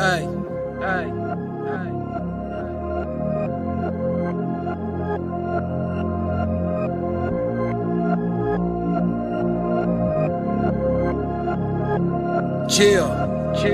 Ay, ay, ay. Chill.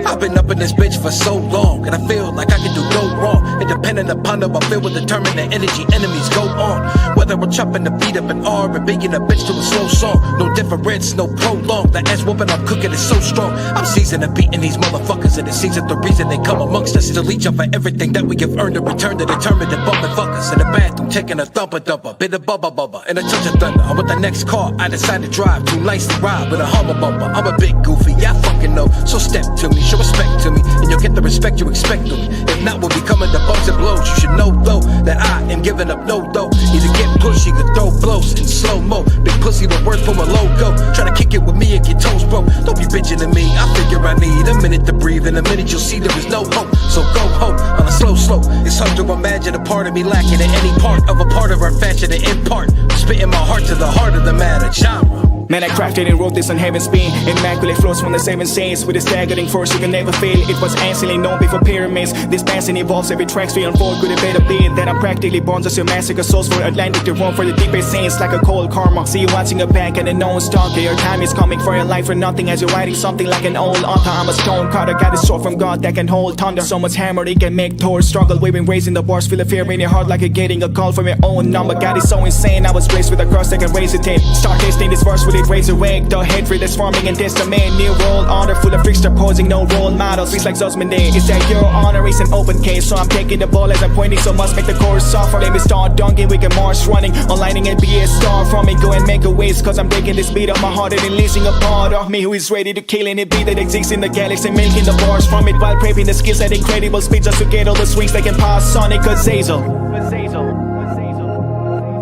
I've been up in this bitch for so long, and I feel like I can do no wrong. Independent upon them, I feel with determined the energy enemies go on. Whether I'm chopping the beat up an R or begging a bitch to a slow song, no difference, no prolong. The ass whooping I'm cooking is so strong. I'm seasoned at beating these motherfuckers, and it seems that the reason they come amongst us is to leech up for everything that we have earned in return. To determine and bumping fuckers in the bathroom, taking a thumper dumper, bit of bubba bubba, and a touch of thunder. I'm with the next car, I decide to drive too nice to ride with a hummer bumper. I'm a bit goofy, y'all fucking know, so step to me, show respect to me, and you'll get the respect you expect of me. If not, we'll be coming to bumps and blows. You should know though that I am giving up no dough. Either get pushy or throw blows in slow mo. Big pussy with worth from a logo. Try to kick it with me and get toes broke. Don't be bitching to me. I figure I need a minute to breathe. In a minute you'll see there is no hope. So go home on a slow slope. It's hard to imagine a part of me lacking in any part of a part of our fashion to impart. Spitting my heart to the heart of the matter. Genre. Man, I crafted and wrote this on heaven's beam. Immaculate flows from the seven saints. With a staggering force you can never fail. It was anciently known before pyramids. This passing evolves every track's we unfold. Could it better be that I'm practically born just to massacre souls for Atlantic to roam for the deepest saints like a cold karma. See you watching a back and a known stalker. Your time is coming for your life for nothing as you're writing something like an old author. I'm a stone cutter, got a sword from God that can hold thunder. So much hammer it can make Thor struggle. We've been raising the bars, feel the fear in your heart like you're getting a call from your own number. God is so insane, I was raised with a cross that can raise a tape. Start tasting this verse, will it resurrect? The hatred that's forming and testament. New world order full of freaks posing no role models. Feels like Zosman Day. Is that your honor is an open case? So I'm taking the ball as I'm pointing, so must make the course suffer. Let me start dunking, we can march running. Aligning and be a star from me. Go and make a waste, cause I'm breaking this beat of my heart and releasing a part of me who is ready to kill any beat that exists in the galaxy. Milking the bars from it while prepping the skills at incredible speed just to get all the swings they can pass Sonic. Cause Hazel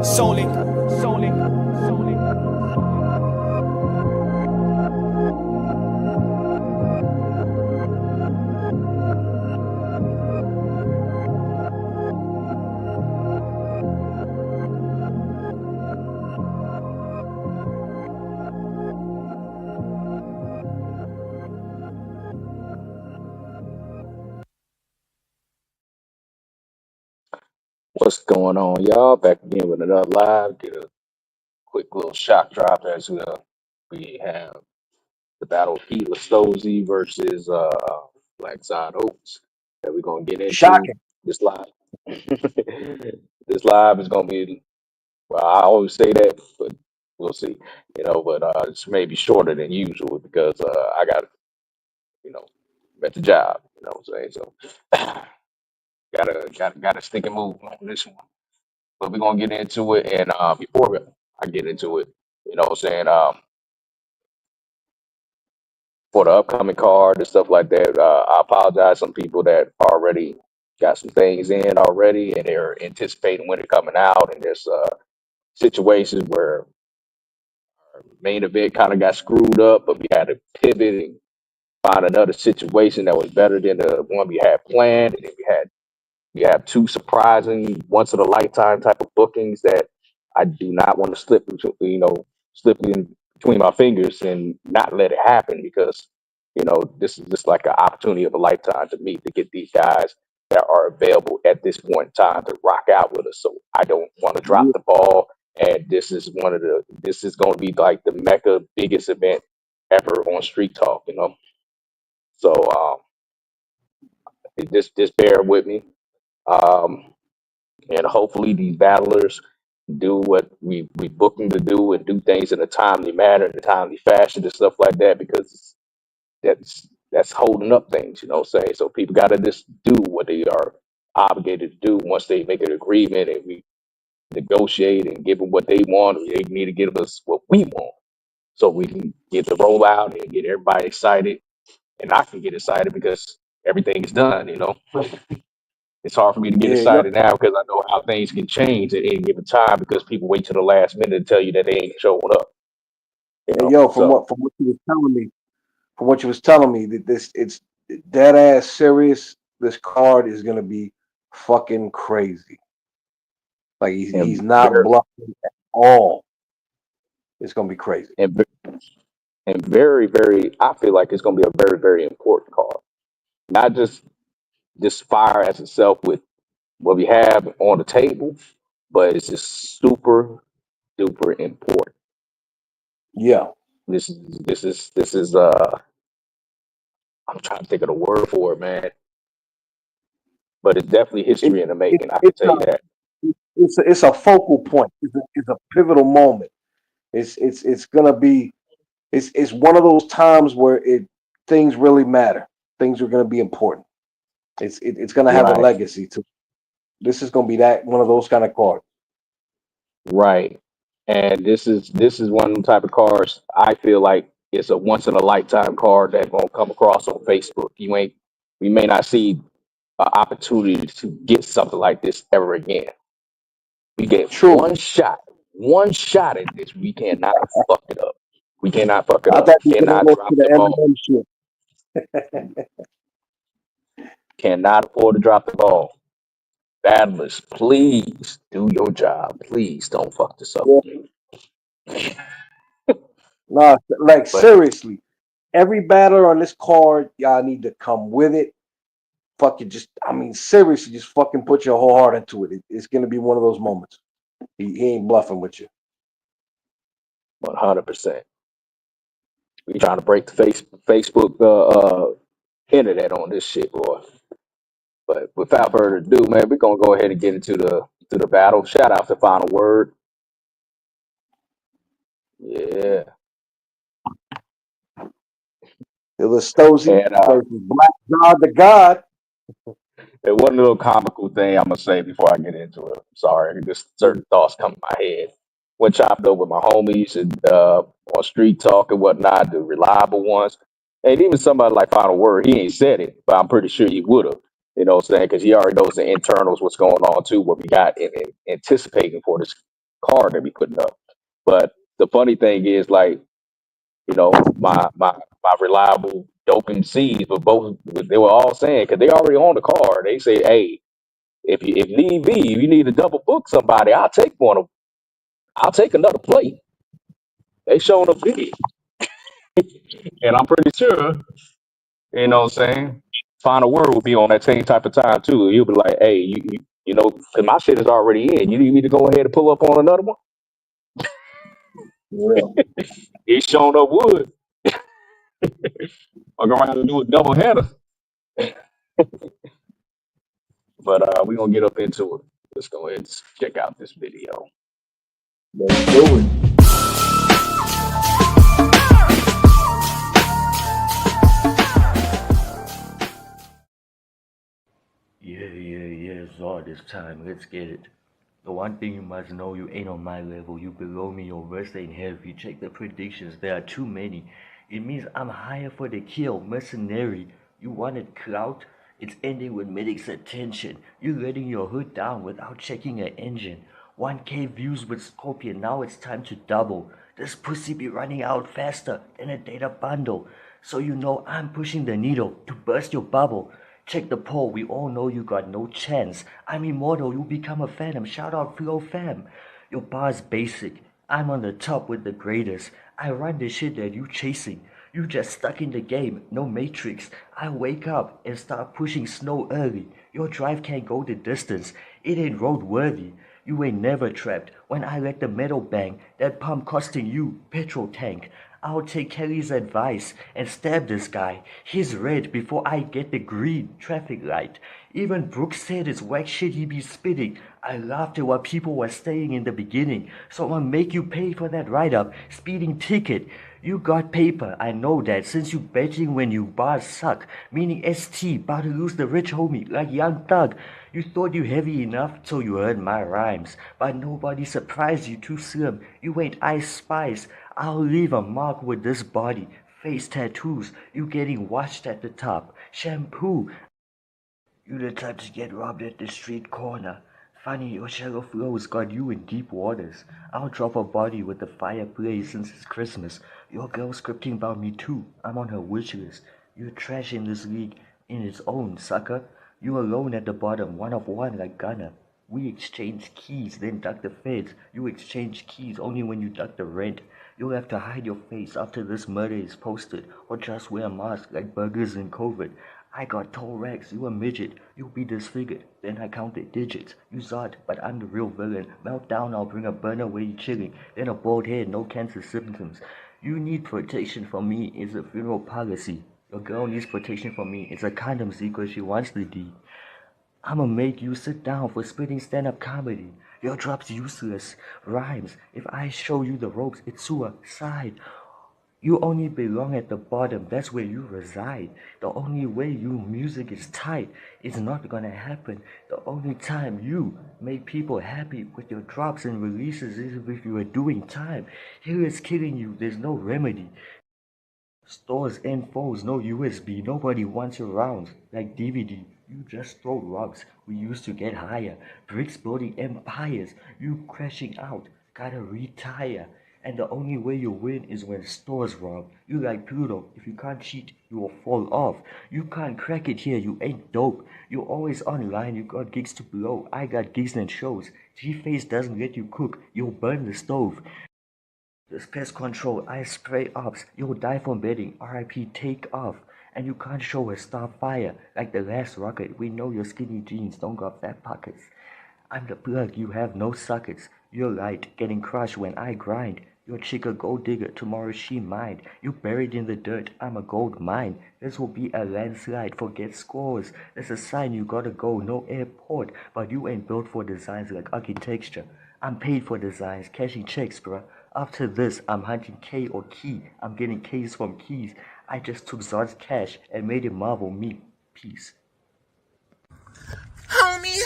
Solik What's going on, y'all? Back again with another live. Get a quick little shock drop as we have the battle of Hila Stozi versus BlackZod that we're gonna get into Shocking. this live. This live is gonna be, well, I always say that, but we'll see. But it's maybe shorter than usual because I got, you know, at the job. You know what I'm saying? So gotta stick and move on this one. But we're gonna get into it. And I get into it, you know what I'm saying? For the upcoming card and stuff like that, I apologize to some people that already got some things in already and they're anticipating when it coming out. And there's situations where our main event kind of got screwed up, but we had to pivot and find another situation that was better than the one we had planned. And then we have two surprising, once in a lifetime type of bookings that I do not want to slip in between my fingers and not let it happen because, this is just like an opportunity of a lifetime to me to get these guys that are available at this point in time to rock out with us. So I don't want to drop the ball. And this is going to be like the Mecca biggest event ever on Street Talk, you know? So, just bear with me. Um, and hopefully these battlers do what we book them to do and do things in a timely manner, in a timely fashion and stuff like that, because that's holding up things, you know what I'm saying? So people got to just do what they are obligated to do once they make an agreement and we negotiate and give them what they want. They need to give us what we want so we can get the rollout and get everybody excited. And I can get excited because everything is done, you know. It's hard for me to get Yeah, yo, excited now because I know how things can change at any given time because people wait to the last minute to tell you that they ain't showing up, you hey, know. yo, So from what you was telling me that this it's dead ass serious. This card is gonna be fucking crazy. Like he's and not very bluffing at all. It's gonna be crazy. and, and very, very, I feel like it's gonna be a very, very important card. Not just this fire as itself with what we have on the table, but it's just super duper important. Yeah. This is I'm trying to think of the word for it, man. But it's definitely It, history in the it making. I can it's tell you that. it's a focal point. It's a pivotal moment. It's gonna be it's one of those times where things really matter. Things are gonna be important. It's gonna have a Right, legacy too. This is gonna be that one of those kind of cards. right. And this is one of the type of cards I feel like it's a once in a lifetime card that gonna come across on Facebook. We may not see an opportunity to get something like this ever again. We get True. one shot at this. We cannot fuck it up. We cannot fuck it I up. thought you were gonna Cannot go to drop the the ball. Eminem shit. Cannot afford to drop the ball. Battlers, please do your job. Please don't fuck this up Yeah. again. Nah, like But seriously, every battler on this card, y'all need to come with it. Fucking just, I mean, seriously, just fucking put your whole heart into it. It's gonna be one of those moments. He ain't bluffing with you. 100%. We trying to break the Facebook internet on this shit, boy. But without further ado, man, we're gonna go ahead and get into the battle. Shout out to Final Word. Yeah. Hila Stozi And versus BlackZod the God. and one little comical thing I'm gonna say before I get into it. Sorry, just certain thoughts come to my head. When chopped up with my homies and on street talk and whatnot, the reliable ones, and even somebody like Final Word, he ain't said it, but I'm pretty sure he would have. You know what I'm saying? Because he already knows the internals, what's going on too, what we got in anticipating for this card that we putting up. But the funny thing is, like, my reliable doping C's, but both they were all saying because they already on the card. They say, hey, if need be, if you need to double book somebody, I'll take one of. I'll take another plate. They showing up big, and I'm pretty sure, you know what I'm saying. Final Word will be on that same type of time too. He'll be like, hey, because my shit is already in. You need me to go ahead and pull up on another one? Yeah. He showing up wood. I'm gonna have to do a double header. But we're gonna get up into it. Let's go ahead and check out this video. Let's do it. Yeah, Zod, this time, let's get it. The one thing you must know, you ain't on my level, you below me, your verse ain't heavy. Check the predictions, there are too many. It means I'm higher for the kill, mercenary. You wanted clout? It's ending with medic's attention. You letting your hood down without checking an engine. 1K views with Scorpion, now it's time to double. This pussy be running out faster than a data bundle. So you know I'm pushing the needle to burst your bubble. Check the poll, we all know you got no chance. I'm immortal, you become a phantom. Shout out Flow Fam. Your bar's basic. I'm on the top with the greatest. I run the shit that you chasing. You just stuck in the game, no matrix. I wake up and start pushing snow early. Your drive can't go the distance. It ain't roadworthy. You ain't never trapped. When I let the metal bang, that pump costing you petrol tank. I'll take Kelly's advice and stab this guy. He's red before I get the green traffic light. Even Brooks said it's whack shit he be spitting. I laughed at what people were saying in the beginning. So I'll make you pay for that write-up, speeding ticket. You got paper, I know that, since you betting when you bars suck. Meaning ST, about to lose the rich homie, like Young Thug. You thought you heavy enough till you heard my rhymes. But nobody surprised you too slim. You ain't Ice Spice. I'll leave a mark with this body. Face tattoos, you getting washed at the top. Shampoo, you the type to get robbed at the street corner. Funny, your shallow flows got you in deep waters. I'll drop a body with the fireplace since it's Christmas. Your girl scripting about me too. I'm on her wish list. You're trash in this league in its own, sucker. You alone at the bottom, one of one like Gunner. We exchange keys, then duck the feds. You exchange keys only when you duck the rent. You'll have to hide your face after this murder is posted, or just wear a mask like burgers in COVID. I got tall rags, you a midget, you be disfigured. Then I counted digits. You Zod, but I'm the real villain. Meltdown, I'll bring a burner where you chilling. Then a bald head, no cancer symptoms. You need protection from me, it's a funeral policy. Your girl needs protection from me, it's a condom secret, she wants the D. I'ma make you sit down for spitting stand-up comedy. Your drop's useless. Rhymes. If I show you the ropes, it's suicide. You only belong at the bottom, that's where you reside. The only way your music is tight is not gonna happen. The only time you make people happy with your drops and releases is if you are doing time. Here is killing you, there's no remedy. Stores and phones, no USB, nobody wants your rounds, like DVD. You just throw rocks, we used to get higher. Bricks building empires, you crashing out, gotta retire. And the only way you win is when stores wrong. You like Pluto, if you can't cheat, you will fall off. You can't crack it here, you ain't dope. You're always online, you got gigs to blow. I got gigs and shows. G-Face doesn't let you cook, you'll burn the stove. This pest control, I spray ops, you'll die from bedding, RIP take off. And you can't show a star fire, like the last rocket, we know your skinny jeans don't got fat pockets. I'm the plug, you have no sockets, you're light, getting crushed when I grind. Your chick a gold digger, tomorrow she mine. You buried in the dirt, I'm a gold mine. This will be a landslide, forget scores. There's a sign you gotta go, no airport. But you ain't built for designs like architecture. I'm paid for designs, cashing checks, bruh. After this, I'm hunting K or Key. I'm getting K's from Keys. I just took Zod's cash and made it Marvel me. Peace. Homie,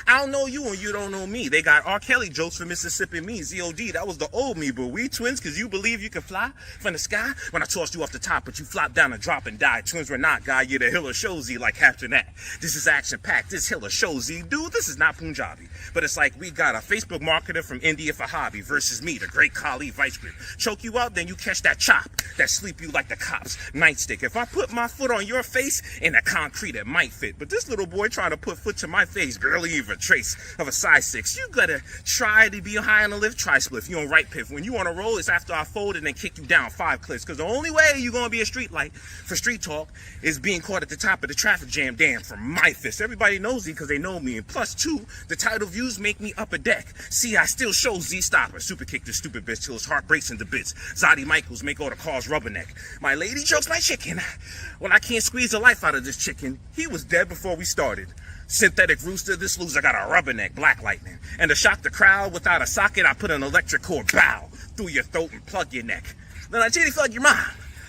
I don't know you and you don't know me. They got R. Kelly jokes for Mississippi me, ZOD. That was the old me, but we twins because you believe you can fly from the sky. When I tossed you off the top, but you flopped down and drop and died. Twins were not, guy. You're the Hila Stozi, like Captain that. This is action-packed. This Hila Stozi. Dude, this is not Punjabi. But it's like we got a Facebook marketer from India for hobby versus me, the great Kali vice grip. Choke you out, then you catch that chop. That sleep you like the cops. Nightstick. If I put my foot on your face, in the concrete it might fit. But this little boy trying to put foot to my face, barely even a trace of a size 6. You gotta try to be high on the lift, try spliff. You on right piff. When you on a roll, it's after I fold and then kick you down 5 cliffs. Cause the only way you gonna be a street light for street talk is being caught at the top of the traffic jam. Damn, from my fist. Everybody knows me cause they know me. And plus 2, the title views make me upper deck. See, I still show Z Stopper. Super kick this stupid bitch till his heart breaks into bits. Zoddy Michaels make all the cars rubberneck. My lady chokes my chicken. Well, I can't squeeze the life out of this chicken. He was dead before we started. Synthetic rooster, this loser got a rubberneck, black lightning. And to shock the crowd without a socket, I put an electric cord, bow, through your throat and plug your neck. Then I titty fuck your mom.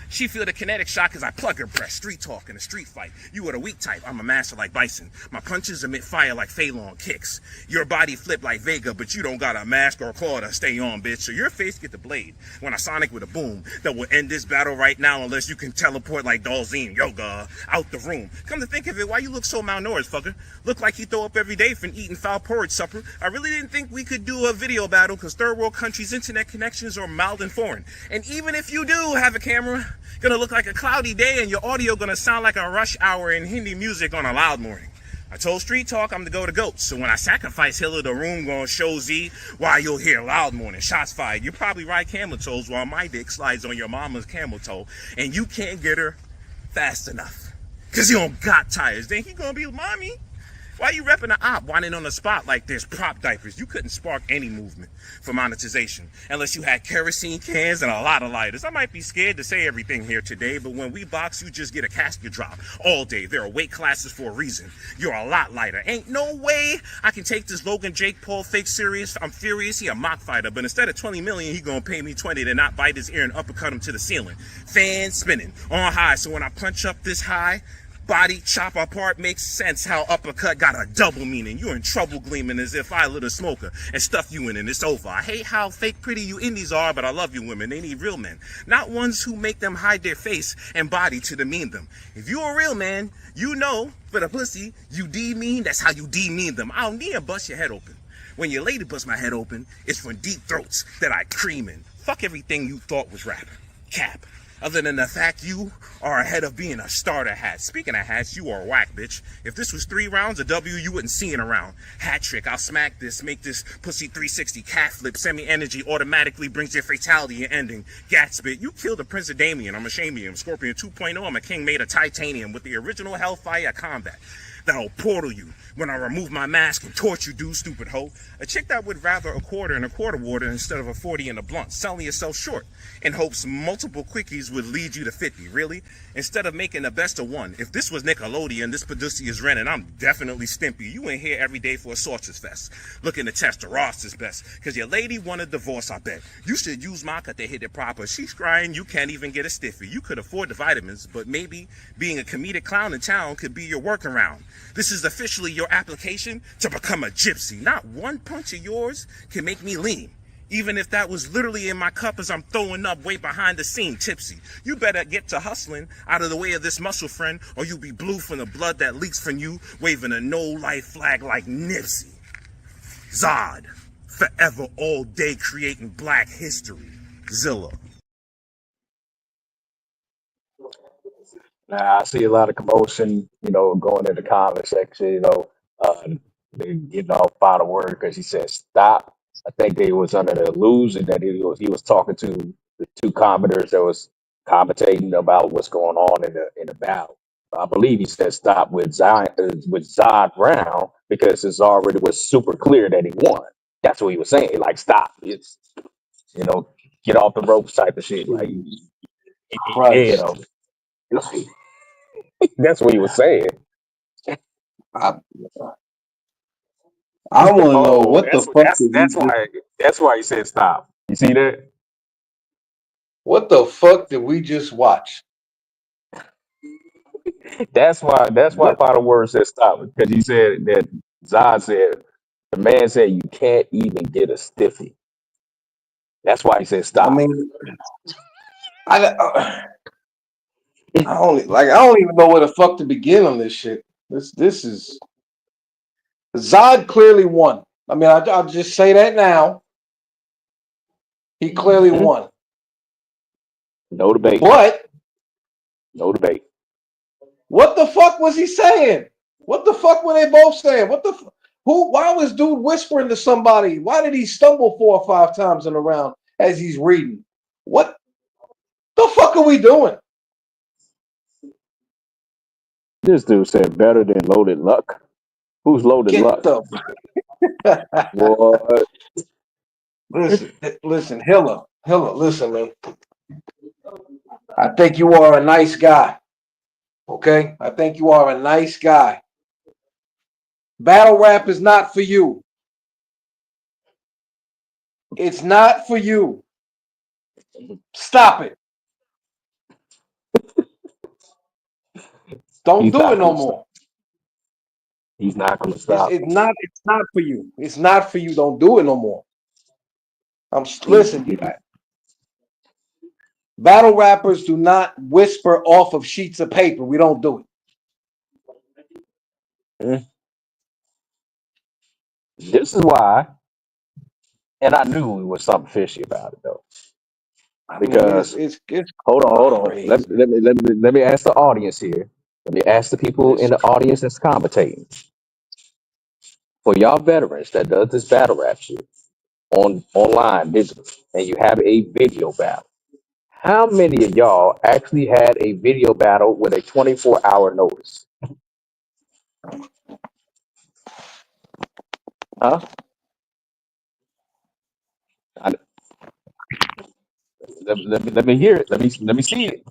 She feel the kinetic shock as I plug her breast. Street talk in a street fight. You are the weak type, I'm a master like Bison. My punches emit fire like Phalon kicks. Your body flip like Vega, but you don't got a mask or a claw to stay on, bitch. So your face get the blade when I sonic with a boom that will end this battle right now unless you can teleport like Dalzine Yoga out the room. Come to think of it, why you look so malnourished, fucker? Look like you throw up every day from eating foul porridge supper. I really didn't think we could do a video battle because third world countries' internet connections are mild and foreign. And even if you do have a camera, gonna look like a cloudy day and your audio gonna sound like a rush hour in Hindi music on a loud morning. I told Street Talk I'm the goat, so when I sacrifice Hila, the room gonna show Z why you'll hear loud morning shots fired. You probably ride camel toes while my dick slides on your mama's camel toe and you can't get her fast enough cause you don't got tires. Then he gonna be mommy. Why you repping the op, whining on the spot like there's prop diapers? You couldn't spark any movement for monetization unless you had kerosene cans and a lot of lighters. I might be scared to say everything here today, but when we box, you just get a casket drop all day. There are weight classes for a reason. You're a lot lighter. Ain't no way I can take this Logan Jake Paul fake serious. I'm furious. He a mock fighter, but instead of 20 million, he gonna pay me 20 to not bite his ear and uppercut him to the ceiling. Fan spinning on high. So when I punch up this high, body chop apart, makes sense how uppercut got a double meaning. You're in trouble gleaming as if I lit a smoker and stuff you in and it's over. I hate how fake pretty you indies are, but I love you women. They need real men, not ones who make them hide their face and body to demean them. If you're a real man, you know for the pussy you demean, that's how you demean them. I don't need to bust your head open. When your lady busts my head open, it's from deep throats that I cream in. Fuck everything you thought was rap. Cap. other than the fact you are ahead of being a starter hat. Speaking of hats, you are whack, bitch. If this was 3 rounds of W, you wouldn't see it around. Hat trick, I'll smack this, make this pussy 360 cat flip. Semi-energy automatically brings your fatality and ending. Gatspit, you killed the Prince of Damien. I'm ashamed of him. Scorpion 2.0, I'm a king made of titanium with the original Hellfire combat. That'll portal you when I remove my mask and torch you, dude, stupid hoe. A chick that would rather a quarter and a quarter water instead of a 40 and a blunt, selling yourself short in hopes multiple quickies would lead you to 50, really? Instead of making the best of one. If this was Nickelodeon, this producer is renting, I'm definitely Stimpy. You ain't here every day for a Sorcerer's Fest. Looking to test the Ross's best, cause your lady want a divorce, I bet. You should use my cut to hit it proper. She's crying, you can't even get a stiffy. You could afford the vitamins, but maybe being a comedic clown in town could be your workaround. This is officially your application to become a gypsy. Not one punch of yours can make me lean. Even if that was literally in my cup as I'm throwing up way behind the scene, tipsy. You better get to hustling out of the way of this muscle friend, or you'll be blue from the blood that leaks from you, waving a no-life flag like Nipsey. Zod, forever all day creating black history. Zilla. Now I see a lot of commotion, going in the comment section, they getting off final word because he said stop. I think they was under the illusion that he was talking to the two commenters that was commentating about what's going on in the battle. I believe he said stop with Zod Brown because it's already was super clear that he won. That's what he was saying. Like stop. It's you know get off the ropes type of shit. Like you Christ. know that's what he was saying. I, I want to know Oh, what the that's fuck that's did we that's just, why that's why he said stop. You see that? what the fuck did we just watch? That's why What? final word said stop because he said that Zod said the man said you can't even get a stiffy. That's why he said I stop. mean, I don't even know where the fuck to begin on this shit. This is Zod clearly won. I mean, I'll just say that now. He clearly Mhm. won. No debate. But No debate. what the fuck was he saying? What the fuck were they both saying? Who? Why was dude whispering to somebody? Why did he stumble 4 or 5 times in a round as he's reading? What the fuck are we doing? This dude said better than loaded luck. Who's loaded Get luck? the What? listen, Hilla, listen, man. I think you are a nice guy. Okay, I think you are a nice guy. Battle rap is not for you. It's not for you. Stop it. Don't He's do it not no gonna stop. more. He's not gonna It's stop. it's not it's not for you. It's not for you. Don't do it no more. He, Listen. Battle rappers do not whisper off of sheets of paper. We don't do it. this is why, and I knew it was something fishy about it though. I mean, Because it's hold on. crazy. Let me ask the audience here. Let me ask the people It's in the audience that's commentating. For y'all veterans that does this battle rap shit online digital, and you have a video battle. How many of y'all actually had a video battle with a 24-hour notice? Huh? I, let me hear it. Let me see it.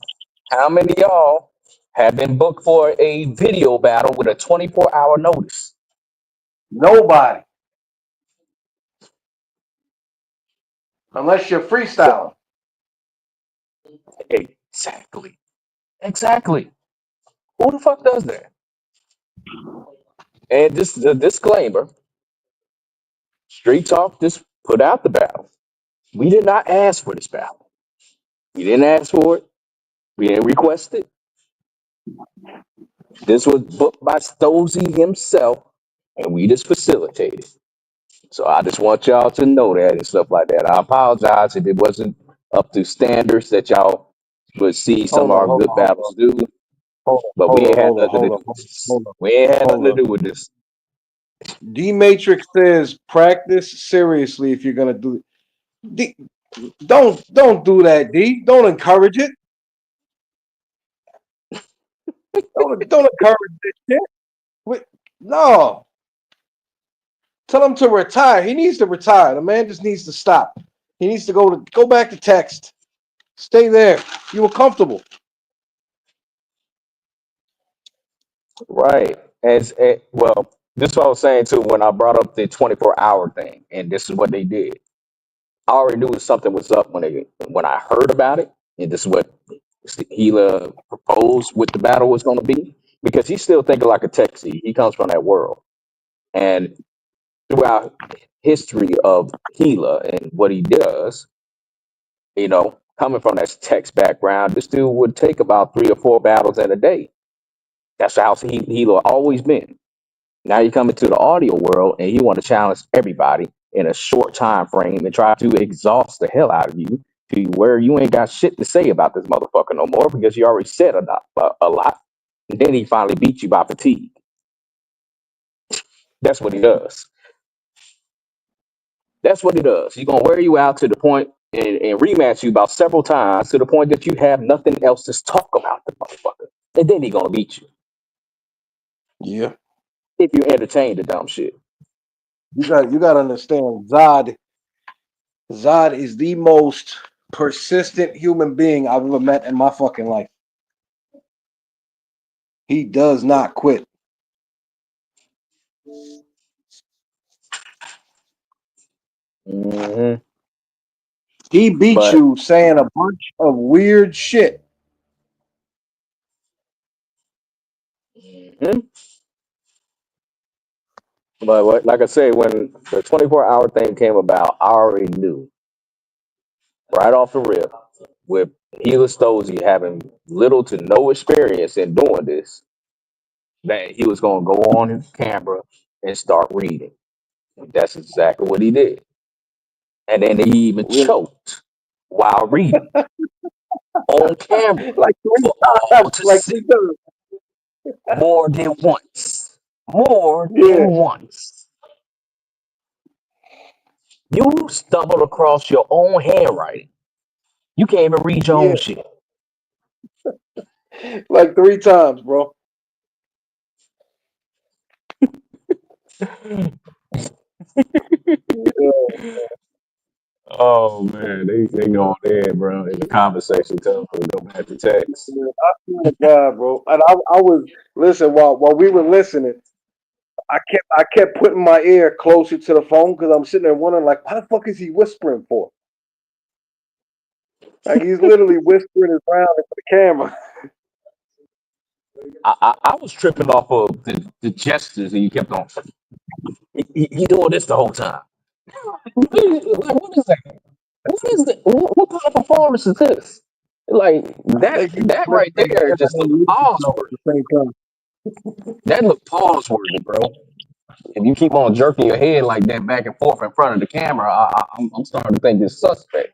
How many of y'all have been booked for a video battle with a 24-hour notice? nobody unless you're freestyling. Exactly. Exactly. Who the fuck does that? And just a disclaimer, Street Talk just put out the battle. We did not ask for this battle. We didn't ask for it. We didn't request it. This was booked by Stozy himself, and we just facilitated. So I just want y'all to know that and stuff like that. I apologize if it wasn't up to standards that y'all would see some Hold of on, our hold good on, hold on, battles do, but we hold on, ain't had hold on, nothing to hold on, do with this. hold on, We ain't had nothing hold to on. do with this. D Matrix says practice seriously if you're gonna do it. D, don't do that, D. Don't encourage it. Don't encourage this shit. Wait, no. Tell him to retire. He needs to retire. The man just needs to stop. He needs to go back to text. Stay there. You were comfortable. Right. Well, this is what I was saying too when I brought up the 24-hour thing, and this is what they did. I already knew something was up when I heard about it, and this is what Hila proposed what the battle was going to be, because he's still thinking like a techie. He comes from that world, and throughout history of Hila and what he does, coming from that text background, this dude would take about 3 or 4 battles in a day. That's how Hila always been. Now you come into the audio world and you want to challenge everybody in a short time frame and try to exhaust the hell out of you to where you ain't got shit to say about this motherfucker no more because you already said a lot. And then he finally beat you by fatigue. That's what he does. That's what he does. He's gonna wear you out to the point and rematch you about several times to the point that you have nothing else to talk about the motherfucker. And then he gonna beat you Yeah. if you entertain the dumb shit. You got to understand. Zod is the most persistent human being I've ever met in my fucking life. He does not quit. Hmm. He beat But you saying a bunch of weird shit. mhm. Like I say, when the 24-hour thing came about, I already knew right off the rip with Hila Stozi having little to no experience in doing this, that he was going to go on his camera and start reading. That's exactly what he did. And then he even Really. choked while reading on camera Like three for all times. to Like see 3 times. more than once. More Yeah. than once. You stumbled across your own handwriting. You can't even read your own Yeah. shit. Like 3 times, bro. Yeah. Oh man, they going there, bro. In the conversation, tell them to go back to text. I swear to God, bro. And I was listen while we were listening. I kept putting my ear closer to the phone because I'm sitting there wondering, like, why the fuck is he whispering for? Like he's literally whispering around into the camera. I was tripping off of the gestures, and you kept on. He doing this the whole time. What is that? What is that? What kind of performance is this? Like I that think he was that right listening there and just looked listening pause at worthy. the same time. That looked pause worthy, bro. If you keep on jerking your head like that back and forth in front of the camera, I'm starting to think this suspect.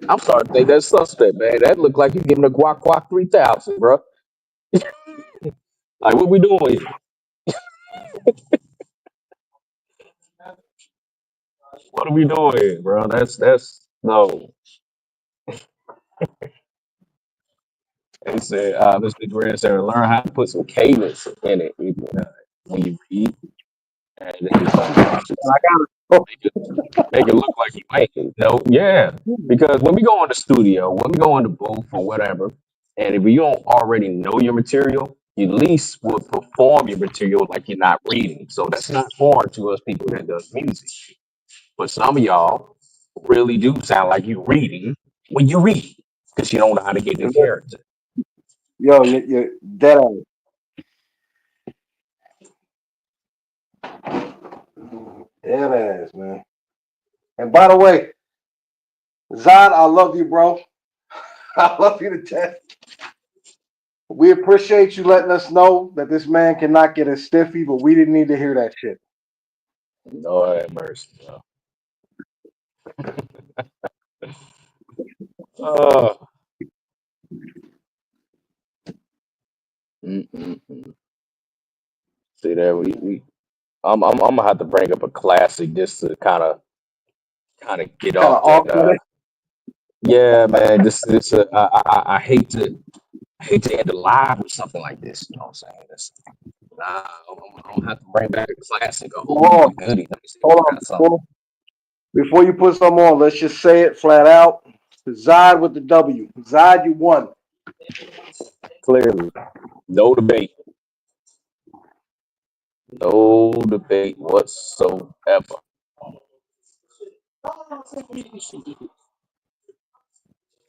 I'm starting to think that's suspect, man. That looked like you giving a guac guac 3000, bro. Like what we doing here? What are we doing here, bro? That's no. They said, Mr. Grant said, learn how to put some cadence in it when you read, and then it's gonna just And I got make it look like you ain't. No, yeah. Because when we go in the studio, when we go in the booth or whatever, and if you don't already know your material, you at least will perform your material like you're not reading. So that's not foreign to us people that does music. But some of y'all really do sound like you reading when you read because you don't know how to get in to character. yo, you dead on dead ass, man. And by the way, Zod, I love you, bro. I love you to death. We appreciate you letting us know that this man cannot get a stiffy, but we didn't need to hear that shit. Lord have mercy. Bro. Uh, mm. See there, I'm gonna have to bring up a classic just to kind of get Kind of off that. awkward. Yeah, man, this I hate to end the live with something like this. You know what I'm saying? I'm gonna have to bring back a classic, a Hold oldie on, but goodie. Let me see if hold I on. got something. Before you put some on, let's just say it flat out. Zod with the W. Zod, you won. Clearly, no debate, no debate whatsoever.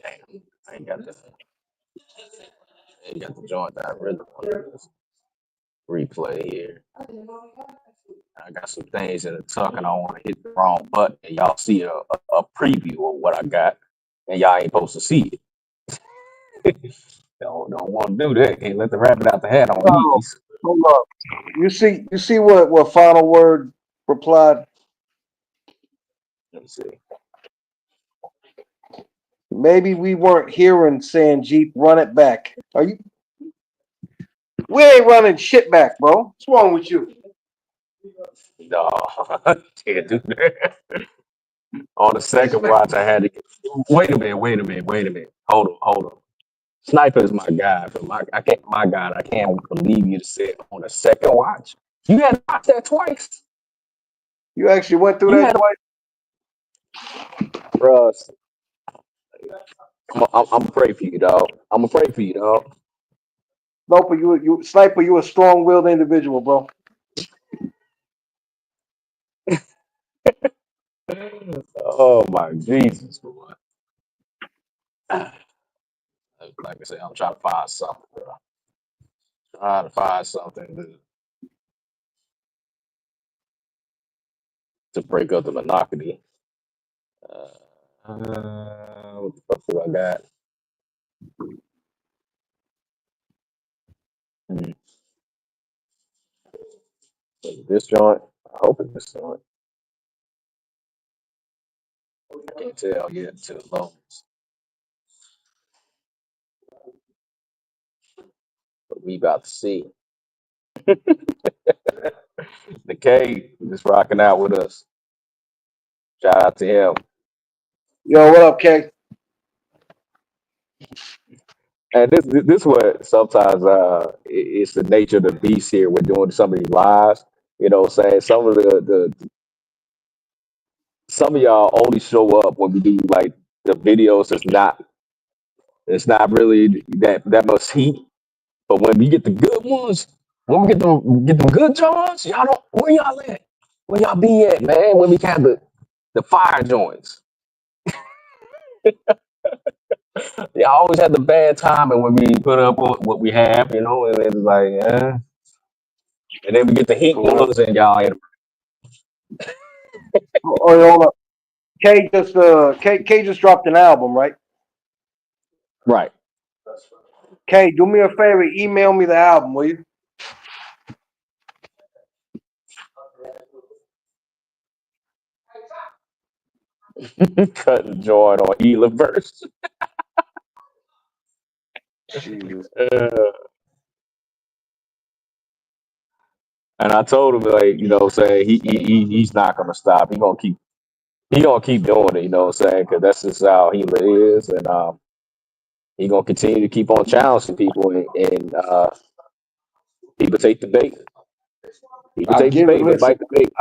Damn, I ain't got the joint that I really want to replay here. I got some things in the tuck and I want to hit the wrong button. And y'all see a preview of what I got, and y'all ain't supposed to see it. Don't want to do that. Can't let the rabbit out the hat on Oh, these. hold up. You see what final word replied? Let me see. Maybe we weren't hearing saying Jeep run it back. Are you? We ain't running shit back, bro. What's wrong with you? No, can't do that. On the This second man. watch, I had to. Wait a minute. Hold on. Sniper is my guy, but my God, I can't believe you said on the second watch. You had to watch that twice. You actually went through You that had to, twice? bro. I'm afraid for you, dog. I'm afraid for you, dog. No, but you sniper, you a strong-willed individual, bro. Oh my Jesus, boy. Like I said, I'm trying to find something, bro. Trying to find something to break up the monotony. What the fuck do I got? Hmm, is it this joint? I hope it's this joint. I can't tell yet until it loads. But we about to see. The K is rocking out with us. Shout out to him. Yo, what up, K? And this what sometimes it's the nature of the beast here. We're doing some of these lives. You know what I'm saying? Some of y'all only show up when we do like the videos. It's not really that much heat. But when we get the good ones, when we get them good joints, y'all don't where y'all at? Where y'all be at, man? When we have the fire joints. Y'all always have the bad timing when we put up what we have, and it's like, and then we get the heat For real. ones and y'all ain't Oh, hold up. K just dropped an album, right? right. K, do me a favor, email me the album, will you? Cutting joint on Hila verse. Jesus. Uh, and I told him like, what I'm saying he's not gonna stop. He gonna keep doing it. You know what I'm saying? Because that's just how Hila is, and he gonna continue to keep on challenging people, and people take the bait. People I take the give it. bait. They Listen, bite the bait.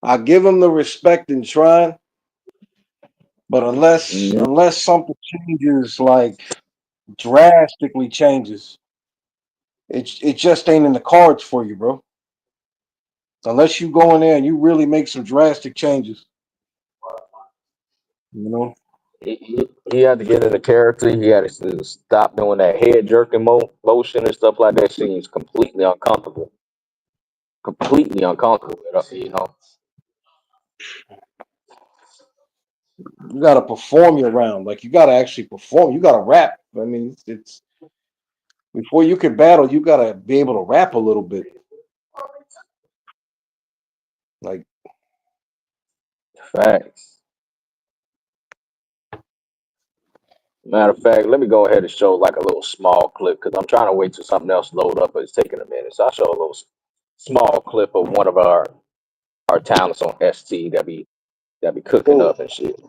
I give him the respect and trying, but Mhm. unless something changes, like drastically changes, it just ain't in the cards for you, bro. Unless you go in there and you really make some drastic changes, you know. He had to get into character. He had to stop doing that head jerking motion and stuff like that. Seems completely uncomfortable. Completely uncomfortable. You gotta perform your round. Like you gotta actually perform. You gotta rap. I mean, it's before you can battle, you gotta be able to rap a little bit. Like Facts. Matter of fact, let me go ahead and show like a little small clip because I'm trying to wait till something else load up, but it's taking a minute. So I'll show a little small clip of one of our talents on ST that be cooking Cool. up and shit.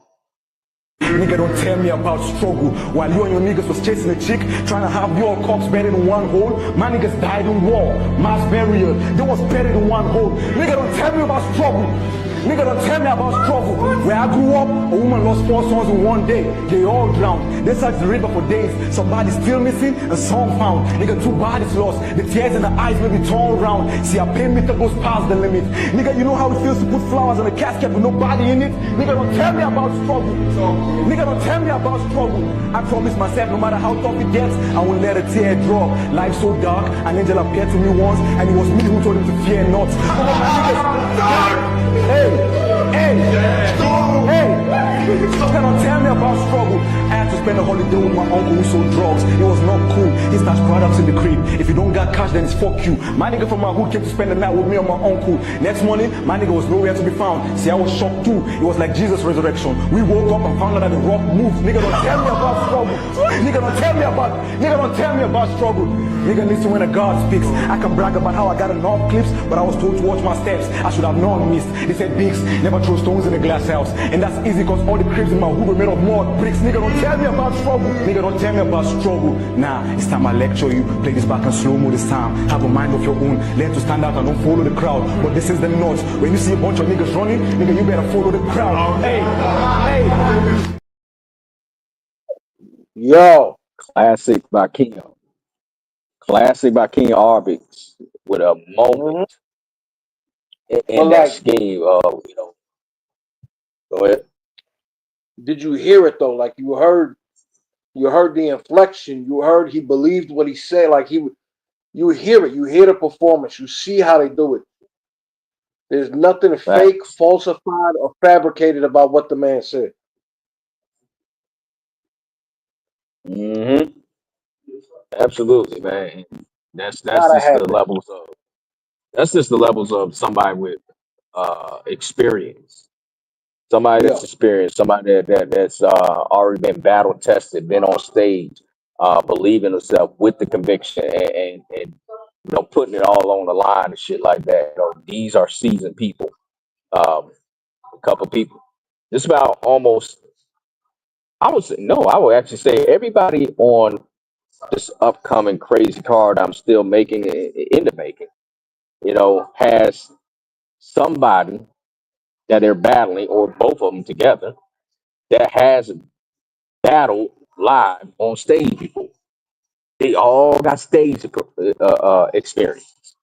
Nigga, don't tell me about struggle. While you and your niggas was chasing a chick, trying to have your corpse buried in one hole. My niggas died in war, mass burial. They was buried in one hole. Nigga, don't tell me about struggle. Nigga, don't tell me about struggle. Where I grew up, a woman lost 4 sons in one day. They all drowned. They searched the river for days. Somebody still missing, a song found. Nigga, 2 bodies lost. The tears in the eyes may be torn round. See, our pain meter goes past the limit. Nigga, you know how it feels to put flowers on a casket with nobody in it? Nigga, don't tell me about struggle. Nigga, don't tell me about struggle. I promise myself, no matter how tough it gets, I won't let a tear drop. Life's so dark, an angel appeared to me once, and it was me who told him to fear not. Come on, my niggas. Hey, hey, hey. Nigga, don't tell me about struggle. I had to spend a holiday with my uncle who sold drugs. It was not cool. He stashed products in the crib. If you don't got cash, then it's fuck you. My nigga from my hood came to spend the night with me and my uncle. Next morning, my nigga was nowhere to be found. See, I was shocked too. It was like Jesus' resurrection. We woke up and found out that the rock moved. Nigga, don't tell me about struggle. Nigga, don't tell me about struggle. Nigga, listen when a God speaks. I can brag about how I got enough clips, but I was told to watch my steps. I should have known missed. They said Biggs never throw stones in a glass house. And that's easy cause all the cribs in my hood were made of mud bricks. Nigga, don't tell me about struggle. Nigga, don't tell me about struggle. Nah, it's time I lecture you. Play this back in slow-mo this time. Have a mind of your own. Learn to stand out and don't follow the crowd. But this is the notes. When you see a bunch of niggas running, nigga, you better follow the crowd. Hey, hey. Yo. Classic by King. Classic by King Arby's with a moment Mhm. But in that like, scheme of, go ahead. did you hear it though? Like you heard the inflection. You heard he believed what he said. Like you hear it. You hear the performance. You see how they do it. There's nothing fake, Facts. falsified, or fabricated about what the man said. hmm Absolutely, man. That's Gotta just have the it. levels of that's just the levels of somebody with experience. Somebody Yeah. that's experienced, somebody that's already been battle tested, been on stage, believing himself with the conviction and putting it all on the line and shit like that. These are seasoned people. Um, a couple people. Just about almost I would say no, I would actually say everybody on this upcoming crazy card I'm still making in the making, has somebody that they're battling or both of them together that has battled live on stage before. They all got stage experience,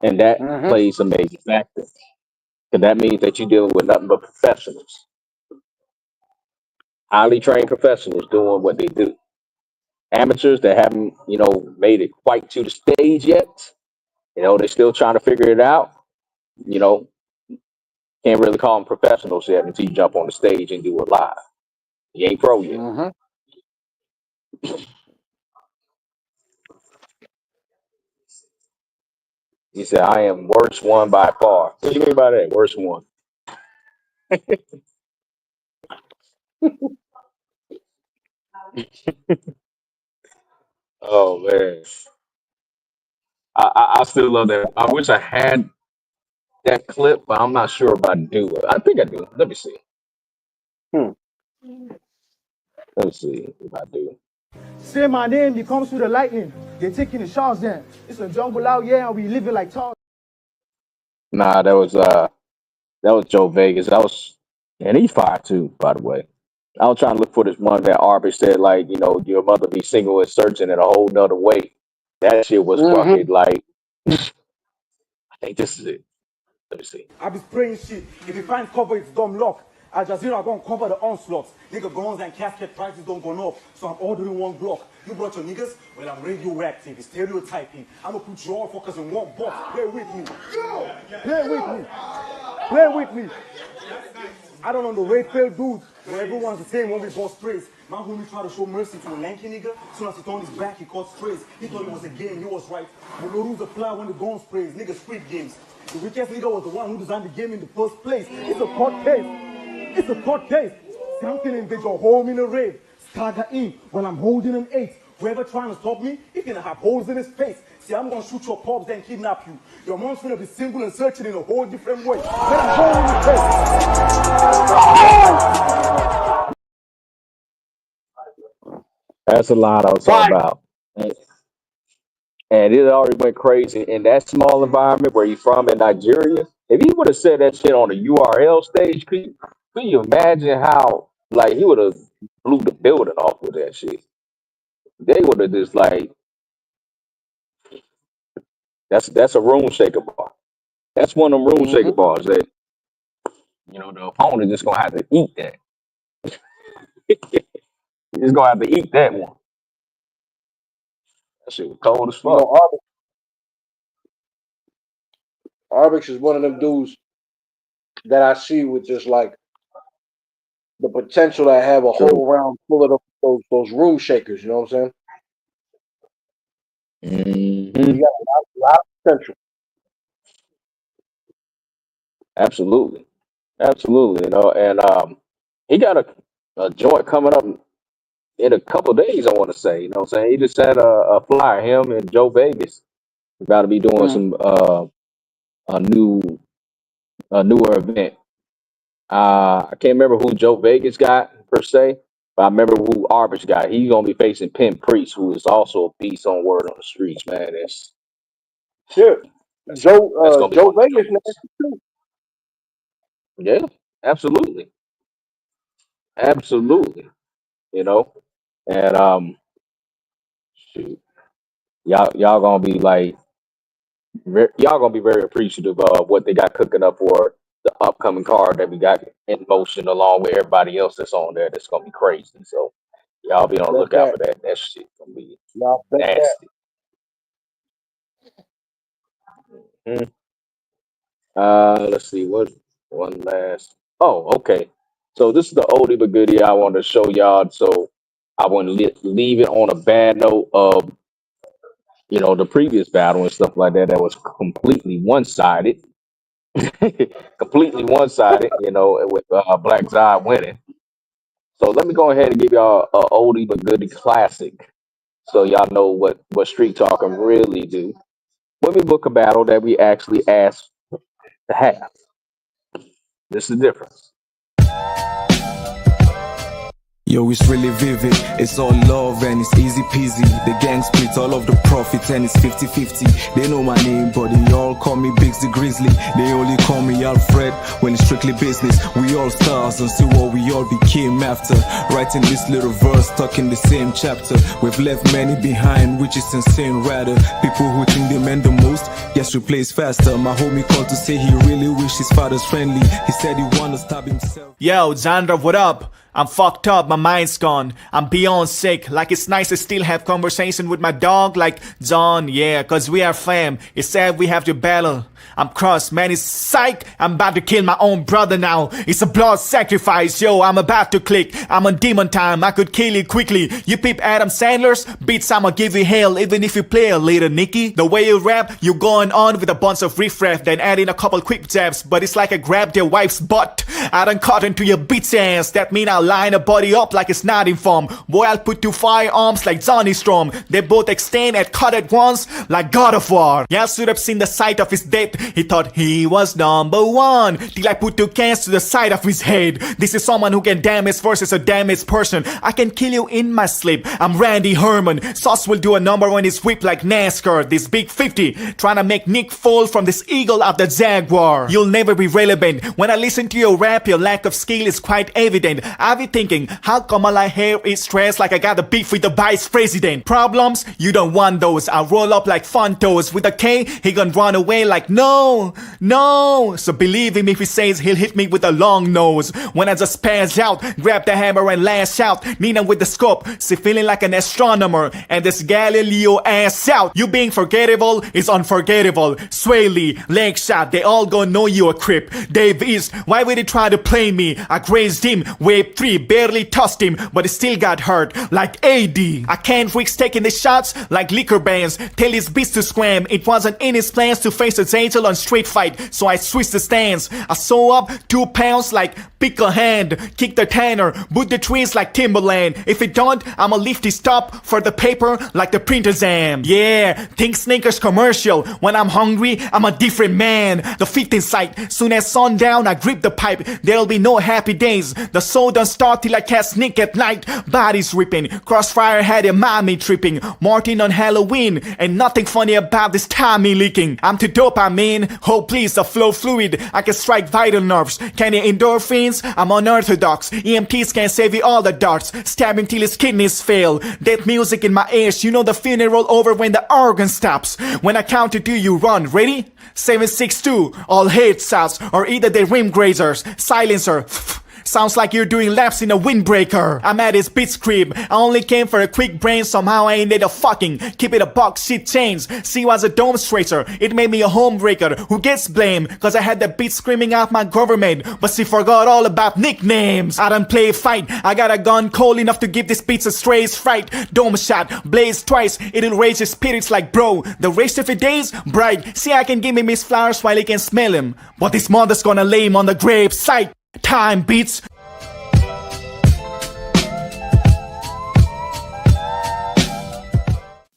and that Hmm. plays a major factor. Because that means that you're dealing with nothing but professionals, highly trained professionals doing what they do. Amateurs that haven't, made it quite to the stage yet, they're still trying to figure it out. You know, can't really call them professionals yet until you jump on the stage and do it live. You ain't pro yet. Hmm. He said, I am worst one by far. What do you mean by that? Worst one. Oh man. I still love that. I wish I had that clip, but I'm not sure if I do. I think I do. Let me see. Hmm. Let me see if I do. Say my name, he comes through the lightning. They're taking the shots then. It's a jungle out here and we living like tall. Nah, that was Joe Vegas. And he's fired too, by the way. I was trying to look for this one that Arbor said, like, your mother be single and searching in a whole nother way. That shit was Hmm. fucking like, I think this is it. Let me see. I be spraying shit. If you find cover, it's dumb luck. Al Jazeera gonna cover the onslaughts. Nigga guns and casket prices don't go up. So I'm ordering one block. You brought your niggas? Well, I'm radioactive. It's stereotyping. I'm gonna put you all fuckers in one box. Play with me. Play with me. Play with me. I don't underrate failed dudes. Where everyone's the same when we both praise. My homie tried to show mercy to a lanky nigga. Soon as he turned his back, he caught sprays. He thought it was a game, he was right. But no rules apply when the gun sprays. Niggas squid games. The weakest nigga was the one who designed the game in the first place. It's a court case. It's a court case. Something invade your home in a rave. Stagger in when I'm holding an 8. Whoever trying to stop me, he gonna have holes in his face. See, I'm gonna shoot your pops then kidnap you. Your mom's gonna be single and searching in a whole different way. Then I'm holding his face. That's a line I was talking about. And it already went crazy in that small environment where he's from in Nigeria. If he would have said that shit on a URL stage, could you imagine how like he would have blew the building off with that shit? They would have just like that's a room shaker bar. That's one of them room shaker bars that the opponent just gonna have to eat that. He's gonna have to eat that one. That shit was cold as You fuck. know, Arbix is one of them dudes that I see with just like the potential to have a whole round full of those room shakers. You know what I'm saying? Mm-hmm. He got a lot of potential. Absolutely. And he got a joint coming up in a couple of days, I want to say. You know what I'm saying? He just had a flyer, him and Joe Vegas. About to be doing some a newer event. I can't remember who Joe Vegas got per se, but I remember who Arbich got. He's gonna be facing Pimp Priest, who is also a beast on word on the streets, man. Sure. That's Joe gonna be Joe one of Vegas, the man. joints. Yeah, absolutely. Absolutely. You know? And shoot, y'all gonna be like y'all gonna be very appreciative of what they got cooking up for the upcoming card that we got in motion along with everybody else that's on there. That's gonna be crazy. So y'all be on the Bet lookout that. for that. That shit gonna be Y'all bet that. nasty. Mhm. Let's see what one last. Oh, okay. So this is the oldie but goodie I wanted to show y'all. So I want to leave it on a bad note of the previous battle and stuff like that. That was completely one sided. Completely one sided, with BlackZod winning. So let me go ahead and give y'all a oldie but goodie classic, so y'all know what street talking really do. When we book a battle that we actually ask to have, this is the difference. Yo, it's really vivid, it's all love and it's easy peasy. The gang split all of the profits and it's 50-50. They know my name, but they all call me Biggs the Grizzly. They only call me Alfred when it's strictly business. We all stars and see what we all became after. Writing this little verse, stuck in the same chapter. We've left many behind, which is insane rather. People who think they meant the most, yes, replace faster. My homie called to say he really wish his father's friendly. He said he wanna stab himself. Yo, Zandra, what up? I'm fucked up, my mind's gone. I'm beyond sick. Like it's nice to still have conversation with my dog. Like, John, yeah, cause we are fam. It's sad we have to battle. I'm crossed, man, it's psych. I'm about to kill my own brother now. It's a blood sacrifice, yo, I'm about to click. I'm on demon time, I could kill you quickly. You peep Adam Sandler's beats, I'ma give you hell, even if you play a little Nicky. The way you rap, you going on with a bunch of riff-raff, then add in a couple quick jabs. But it's like I grabbed your wife's butt. I done caught into your bitch ass. That mean I'll line a body up like it's not informed. Boy, I'll put two firearms like Johnny Storm. They both extend and cut at once like God of War. Y'all should have seen the sight of his death. He thought he was number one, till I put two cans to the side of his head. This is someone who can damage versus a damaged person. I can kill you in my sleep. I'm Randy Herman. Sauce will do a number on his whip like NASCAR. This big 50 trying to make Nick fall from this eagle of the Jaguar. You'll never be relevant. When I listen to your rap, your lack of skill is quite evident. I be thinking, how come all I hear is stress like I got a beef with the vice president? Problems? You don't want those. I roll up like Fontos. With a K, he gon' run away like no. So believe him if he says he'll hit me with a long nose. When I just spaz out, grab the hammer and lash out. Nina with the scope, see feeling like an astronomer. And this Galileo ass out. You being forgettable is unforgettable. Sway Lee, leg shot, they all gon' know you a crip. Dave East, why would he try to play me? I grazed him, whipped 3, barely touched him, but he still got hurt, like AD. I can't risk taking the shots like liquor bans. Tell his beast to scram. It wasn't in his plans to face his angel on street fight, so I switched the stance. I sew up 2 pounds like pickle hand, kick the tanner, boot the trees like Timberland. If it don't, I'ma lift his top for the paper like the printer's am. Yeah, think Snickers commercial. When I'm hungry, I'm a different man. The 5th in sight. Soon as sundown, I grip the pipe. There'll be no happy days. The soul don't start till I cast Nick at night. Bodies ripping. Crossfire had a mommy tripping. Martin on Halloween. And nothing funny about this Tommy leaking. I'm too dope, I mean. Oh please, the flow fluid. I can strike vital nerves. Can you endorphins? I'm unorthodox. EMTs can't save you all the darts. Stabbing till his kidneys fail. Death music in my ears. You know the funeral over when the organ stops. When I count to 2, you run. Ready? 7, 6, 2. All hate sounds. Or either they rim grazers. Silencer. Sounds like you're doing laps in a windbreaker. I'm at his bitch crib. I only came for a quick brain. Somehow I ended up fucking. Keep it a buck, shit chains. See, was a dome stracer. It made me a homebreaker. Who gets blamed? Cause I had the bitch screaming out my government. But she forgot all about nicknames. I don't play fight. I got a gun cold enough to give this bitch a strays fright. Dome shot, blaze twice. It'll raise his spirits like bro. The rest of the days, bright. See, I can give him his flowers while he can smell him. But this mother's gonna lay him on the grave site. Time beats.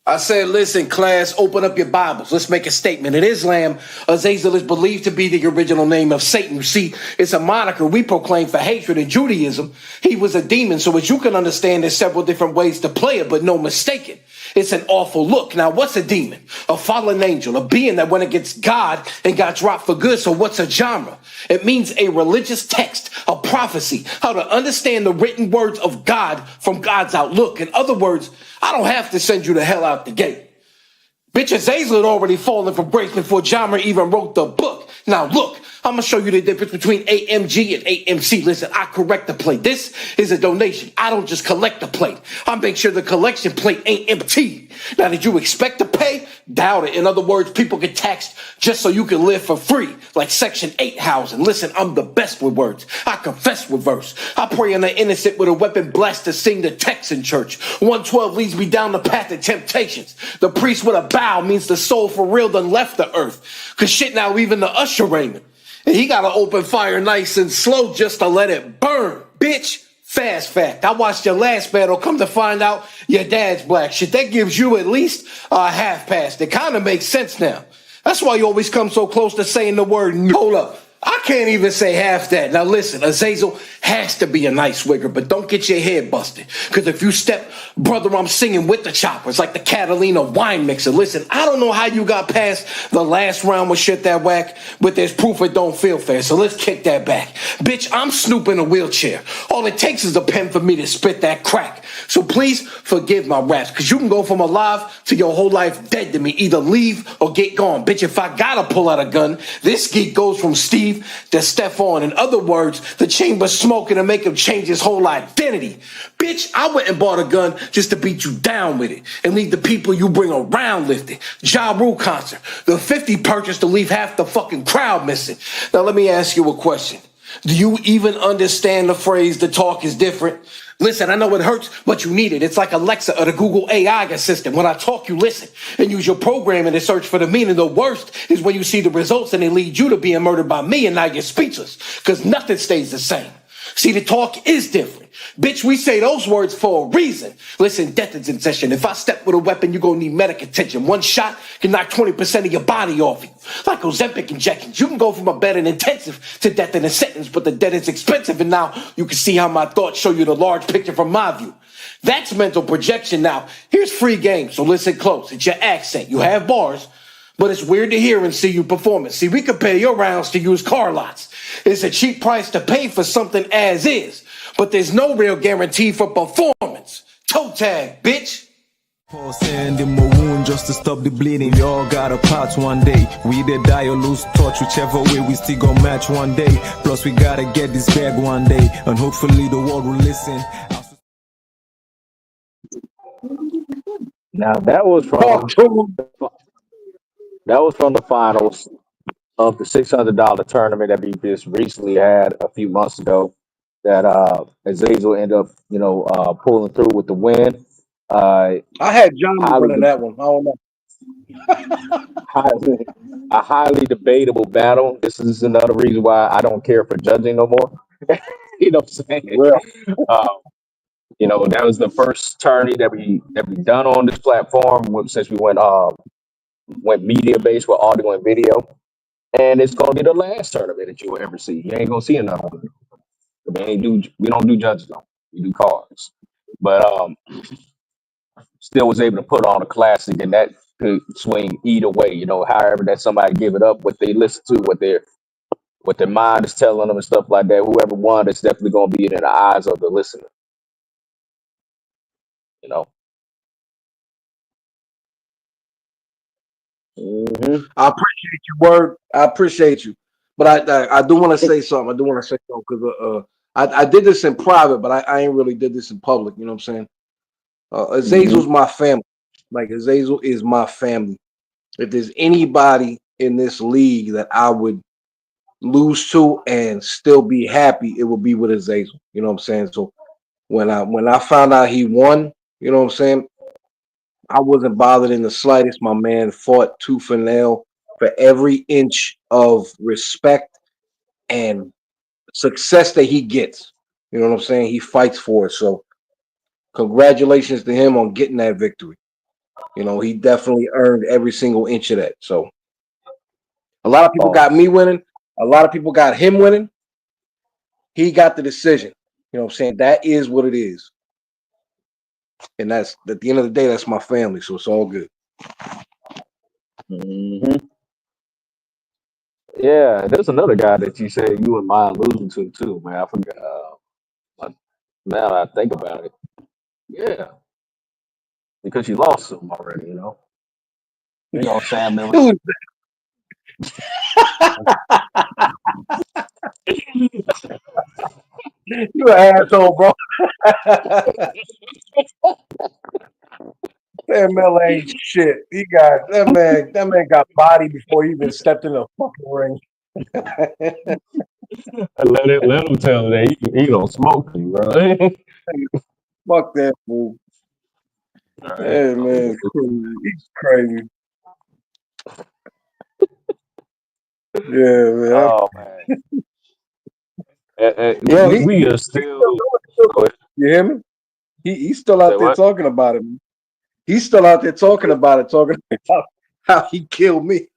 I said, listen, class, open up your Bibles. Let's make a statement. In Islam, Azazel is believed to be the original name of Satan. You see, it's a moniker we proclaim for hatred. In Judaism, he was a demon. So as you can understand, there's several different ways to play it, but no mistaking. It's an awful look. Now, what's a demon? A fallen angel, a being that went against God and got dropped for good. So what's a genre? It means a religious text, a prophecy, how to understand the written words of God from God's outlook. In other words, I don't have to send you the hell out the gate. Bitch, Azazel had already fallen from grace before Jama even wrote the book. Now look, I'm going to show you the difference between AMG and AMC. Listen, I correct the plate. This is a donation. I don't just collect the plate. I make sure the collection plate ain't empty. Now, did you expect to pay? Doubt it. In other words, people get taxed just so you can live for free, like Section 8 housing. Listen, I'm the best with words. I confess with verse. I pray on the innocent with a weapon blast to sing the text in church. 112 leads me down the path of temptations. The priest with a bow means the soul for real done left the earth. Cause shit, now even the usher Raymond. And he gotta open fire nice and slow just to let it burn. Bitch, fast fact. I watched your last battle. Come to find out your dad's black. Shit, that gives you at least a half pass. It kind of makes sense now. That's why you always come so close to saying the word no. Hold up. I can't even say half that. Now listen, Azazel has to be a nice wigger, but don't get your head busted. Because if you step, brother, I'm singing with the choppers like the Catalina wine mixer. Listen, I don't know how you got past the last round with shit that whack, but there's proof it don't feel fair. So let's kick that back. Bitch, I'm Snoop in a wheelchair. All it takes is a pen for me to spit that crack. So please forgive my raps, because you can go from alive to your whole life dead to me. Either leave or get gone. Bitch, if I gotta pull out a gun, this geek goes from Steve to Stephon. In other words, the chamber's smoking to make him change his whole identity. Bitch, I went and bought a gun just to beat you down with it and leave the people you bring around lifted. Ja Rule concert. The 50 purchase to leave half the fucking crowd missing. Now let me ask you a question. Do you even understand the phrase, the talk is different? Listen, I know it hurts, but you need it. It's like Alexa or the Google AI assistant. When I talk, you listen and use your programming to search for the meaning. The worst is when you see the results and they lead you to being murdered by me and now you're speechless because nothing stays the same. See, the talk is different. Bitch, we say those words for a reason. Listen, death is in session. If I step with a weapon, you're going to need medical attention. One shot can knock 20% of your body off you. Like Ozempic injections. You can go from a bed in intensive to death in a sentence, but the death is expensive. And now you can see how my thoughts show you the large picture from my view. That's mental projection. Now, here's free game, so listen close. It's your accent. You have bars, but it's weird to hear and see you perform it. See, we compare your rounds to used car lots. It's a cheap price to pay for something as is, but there's no real guarantee for performance. Toe tag, bitch. Pour sand in my wound just to stop the bleeding. We all got a part one day. We either die or lose touch, whichever way we still gon' match one day. Plus we gotta get this bag one day, and hopefully the world will listen. Now that was from the finals of the $600 tournament that we just recently had a few months ago. that Azazel ended up, pulling through with the win. Uh, I had Johnny highly, winning that one. I don't know. highly, a highly debatable battle. This is another reason why I don't care for judging no more. You know what I'm saying? Well, Uh, that was the first tourney that we done on this platform since we went media based with audio and video, and it's gonna be the last tournament that you will ever see. You ain't gonna see another one. We don't do judges though. We do cards, but still was able to put on a classic, and that could swing either way. However that somebody give it up, what they listen to, what their mind is telling them, and stuff like that. Whoever won, it's definitely gonna be in the eyes of the listener. You know. Hmm. I appreciate your word. I appreciate you, but I do want to say something. I do want to say something because I did this in private, but I ain't really did this in public. You know what I'm saying? Hmm. Azazel's my family. Like Azazel is my family. If there's anybody in this league that I would lose to and still be happy, it would be with Azazel. You know what I'm saying? So when I found out he won, you know what I'm saying? I wasn't bothered in the slightest. My man fought tooth and nail for every inch of respect and success that he gets. You know what I'm saying? He fights for it. So congratulations to him on getting that victory. He definitely earned every single inch of that. So a lot of people got me Pause. winning. A lot of people got him winning. He got the decision. You know what I'm saying? That is what it is. And that's at the end of the day, that's my family. So it's all good. Hmm. Yeah, there's another guy that you said you and mind losing to too, man. I forgot. But now that I think about it, yeah, because you lost to him already. Sam Miller. Dude, you an asshole, bro. That man ain't shit. He got that man. That man got body before he even stepped in the fucking ring. Let him tell that he don't smoke you, bro. Fuck that fool. All right. That man, crazy. He's crazy. Yeah, man. Oh man. And Well, we are he's still still. going. Go ahead. You hear me? He's still Say out there what? talking about it. He's still out there talking about it, talking about how he killed me.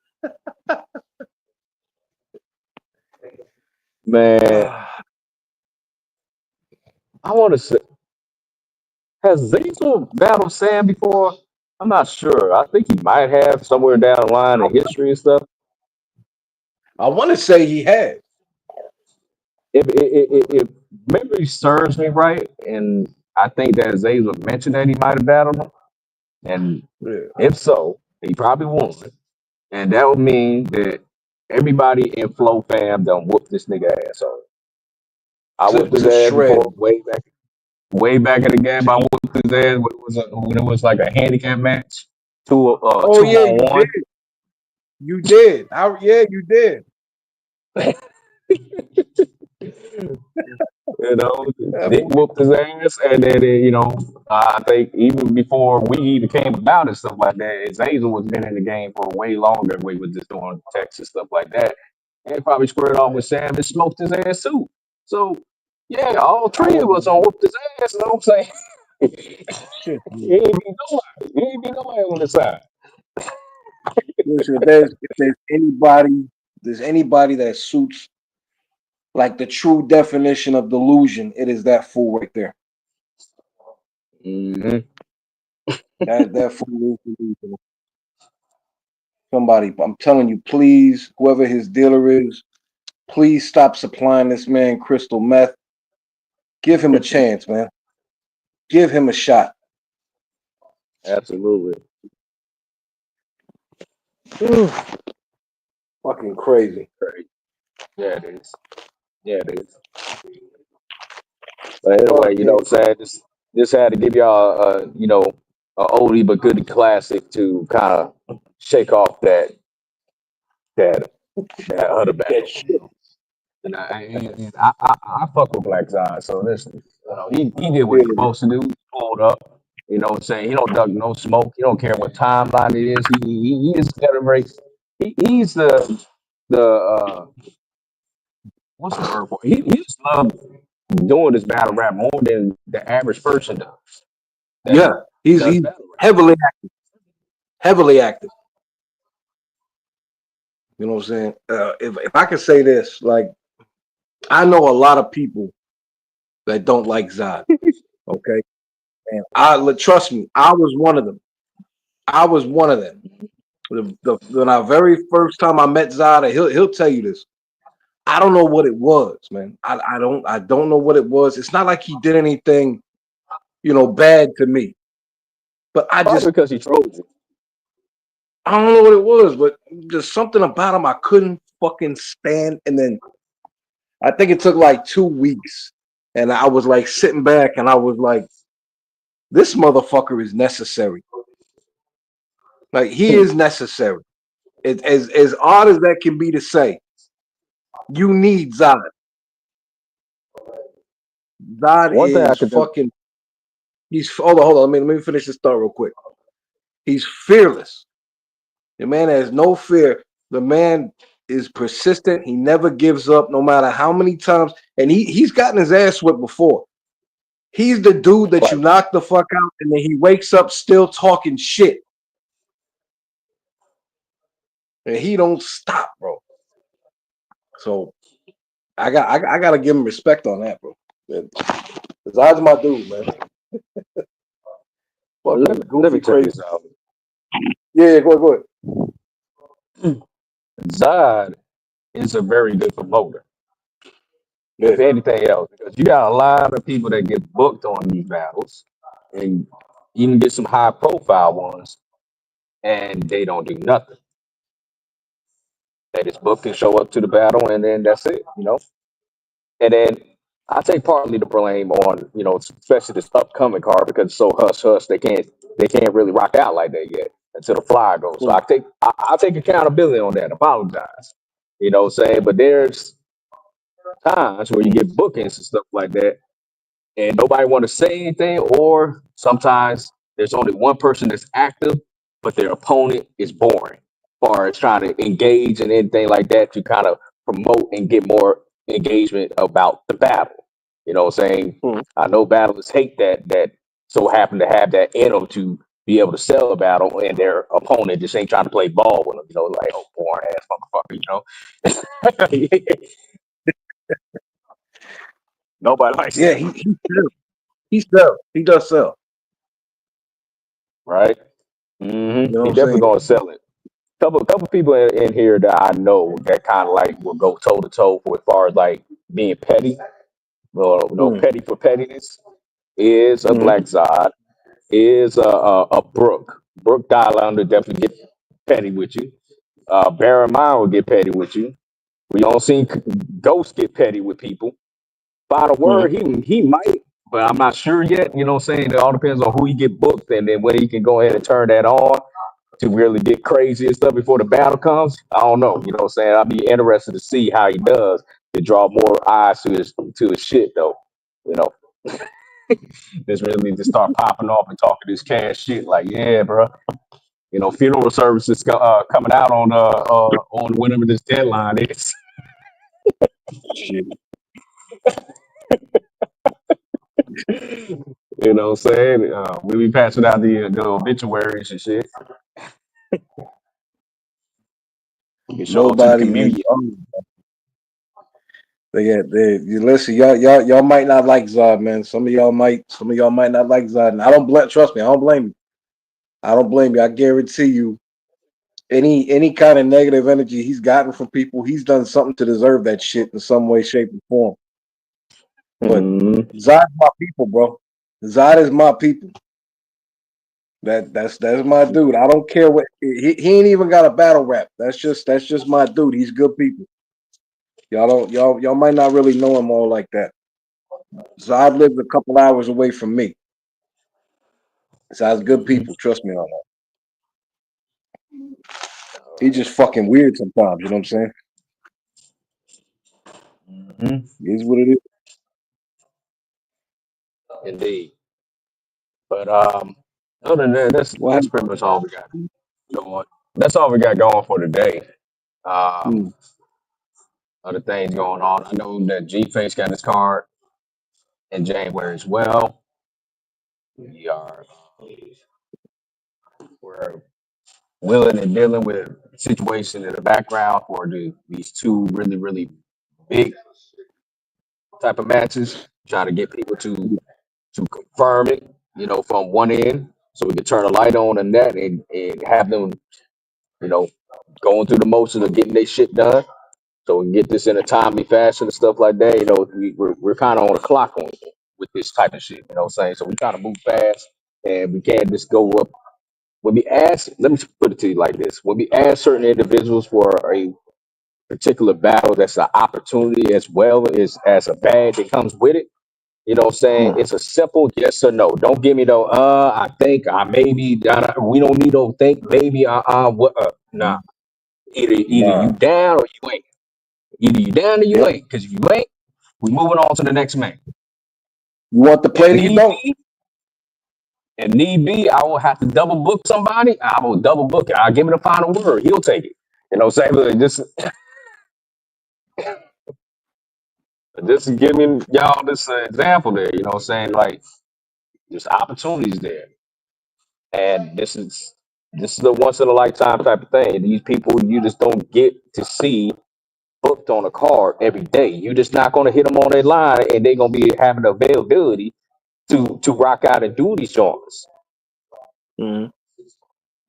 Man, I want to say, has Zazel battled Sam before? I'm not sure. I think he might have somewhere down the line in history and stuff. I want to say he had. If memory serves me right, and I think that Zazel mentioned that he might have battled him, and Yeah. if so, he probably won. And that would mean that everybody in Flow fam done whooped this nigga ass. So I whooped his To ass shred. before, way back in the game. I whooped his ass when it was like a handicap match, Oh two yeah, on you did. one. You did. Yeah, you did. That Nick boy- whooped his ass, and then I think even before we even came about and stuff like that, Zazel was been in the game for way longer. We was just doing Texas stuff like that, and probably squared off with Sam and smoked his ass too. So yeah, all I three of us wouldn't. on whooped his ass. You know what I'm saying? Shit. He ain't be nobody. He ain't be nobody on the side. Listen, if there's anybody that suits like the true definition of delusion, it is that fool right there. Hmm. That fool is delusional. Somebody, I'm telling you, please, whoever his dealer is, please stop supplying this man crystal meth. Give him a chance, man. Give him a shot. Absolutely. Fucking crazy. Great. Yeah, it is. Yeah, it is. But anyway, Fucking what I'm saying? Just had to give y'all a oldie but goodie classic to kind of shake off that that other that battle. shit. And I fuck with BlackZod. So listen, he did what Yeah, he's supposed to do. He pulled up. You know what I'm saying? He don't duck no smoke. He don't care what timeline it is. He is celebrates. He's the what's the word for it? He just loves doing this battle rap more than the average person does. That yeah. He's does battle rap. heavily active. You know what I'm saying? If I could say this, like I know a lot of people that don't like Zod. Okay, and trust me, I was one of them. I was one of them. When I very first time I met Zod, he'll tell you this. I don't know what it was, man. I don't know what it was. It's not like he did anything, bad to me. But Probably because he trolled you. I don't know what it was, but there's something about him I couldn't fucking stand. And then I think it took like 2 weeks, and I was like sitting back, and I was like, this motherfucker is necessary. Like he is necessary. As odd as that can be to say, you need Zod. Zod One thing I is could do. fucking. He's hold on. Let me finish this thought real quick. He's fearless. The man has no fear. The man is persistent. He never gives up, no matter how many times. And he's gotten his ass whipped before. He's the dude that you Right. knock the fuck out, and then he wakes up still talking shit, and he don't stop, bro. So I gotta give him respect on that, bro. Zod's my dude, man. Let Fucking me goofy tell crazy. you something. Yeah, go ahead. Zod is a very good promoter, Yeah. if anything else, because you got a lot of people that get booked on these battles, and even get some high profile ones, and they don't do nothing. They just book and show up to the battle, and then that's it. And then I take partly the blame on, especially this upcoming card because it's so hush hush they can't really rock out like that yet until the flyer goes. So Mm. I take accountability on that. Apologize. You know what I'm saying? But there's times where you get bookings and stuff like that, and nobody want to say anything, or sometimes there's only one person that's active, but their opponent is boring. As far as trying to engage in anything like that to kind of promote and get more engagement about the battle. You know what I'm saying? Mm. I know battlers hate that so happen to have that in them to be able to sell a battle, and their opponent just ain't trying to play ball with them. Like, oh, boring ass motherfucker. Nobody likes Yeah, that, he does sell. right? You know what He I'm saying? definitely gonna sell it. Couple people in here that I know that kind of like will go toe to toe for as far as like being petty. Well, no, Mm. petty for pettiness is a Mm. Black Zod, is a Brook. Brook Dialander definitely get petty with you. Baron Mine will get petty with you. We don't see Ghost get petty with people. Final Mm. word, he might, but I'm not sure yet. You know what I'm saying? It all depends on who he get booked and then when he can go ahead and turn that on to really get crazy and stuff before the battle comes. I don't know. You know what I'm saying? I'll be interested to see how he does to draw more eyes to his shit though. You know, just really to start popping off and talking this cash shit. Like, yeah, bro. Funeral services coming out on whenever this deadline is. Shit. You know what I'm saying? We be passing out the obituaries and shit. You can show it to the Nobody in. community. You listen, y'all might not like Zod, man. Some of y'all might not like Zod. And I don't blame. Trust me, I don't blame you. I don't blame you. I guarantee you, any kind of negative energy he's gotten from people, he's done something to deserve that shit in some way, shape, or form. But Mhm. Zod's my people, bro. Zod is my people. That's my dude. I don't care what he ain't even got a battle rap. That's just my dude. He's good people. Y'all might not really know him all like that. Zod lives a couple hours away from me. Zod's good Mhm. people. Trust me on that. He's just fucking weird sometimes. You know what I'm saying? Hmm. It is what it is. Indeed. But other than that, What that's pretty much all we got going. That's all we got going for today. Um, happened? Other things going on. I know that G Face got his card in January as well. We are we're willing and dealing with a situation in the background for these two really big type of matches. Trying to get people to confirm it, from one end, so we can turn a light on the net and have them, you know, going through the motions of getting their shit done. So we can get this in a timely fashion and stuff like that. We're kind of on the clock on with this type of shit. You know what I'm saying? So we trying to move fast, and we can't just go up. When we ask, let me put it to you like this: when we ask certain individuals for a particular battle, that's an opportunity as well as a badge that comes with it. You know what I'm saying? Mm, It's a simple yes or no. Don't give me no I think, I maybe, we don't need no think, maybe, what, nah. mm, Either you nah. down or you ain't. Either you down or you Yep. ain't. Because if you ain't, we moving on to the next man. You want the And plate or you need don't? be, I will have to double book somebody. I will double book it. I'll give it a final word. He'll take it. You know what I'm saying? But just giving y'all this example there. You know what I'm saying? Like, there's opportunities there. And this is a once in a lifetime type of thing. These people you just don't get to see booked on a card every day. You're just not going to hit them on their line, and they're going to be having the availability to rock out and do these joints. Mm.